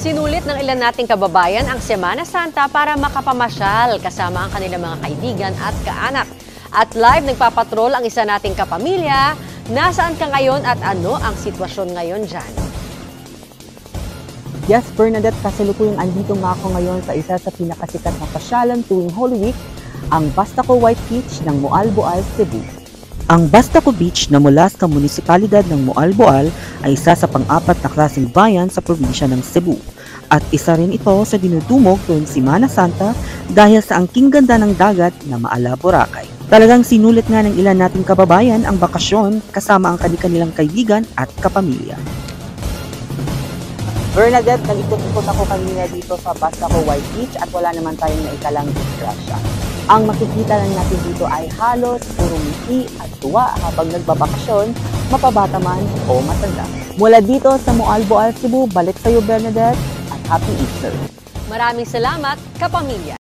Sinulit ng ilan nating kababayan ang Semana Santa para makapamasyal kasama ang kanilang mga kaibigan at kaanak. At live nagpapatrol ang isa nating kapamilya. Nasaan ka ngayon at ano ang sitwasyon ngayon dyan? Yes, Bernadette, kasalukuyang andito nga ako ngayon sa isa sa pinakasikat na pasyalan tuwing Holy Week, ang Bastaco White Beach ng Moalboal, Cebu. Ang Bastaco Beach na mula sa munisipalidad ng Moalboal ay isa sa pang-apat na klaseng bayan sa probinsya ng Cebu. At isa rin ito sa dinudumog tuwing Semana Santa dahil sa angking ganda ng dagat na Maala, Boracay. Talagang sinulit nga ng ilan nating kababayan ang bakasyon kasama ang kanilang kaibigan at kapamilya. Bernadette, nag-ikot-ikot ako kanina dito sa Bastaco White Beach at wala naman tayong naitalang disgrasya. Ang makikita lang natin dito ay halos puro ngiti at tuwa habang nagbabakasyon, mapabata man o matanda. Mula dito sa Moalboal, Cebu, balik sa iyo Bernadette at Happy Easter! Maraming salamat, kapamilya!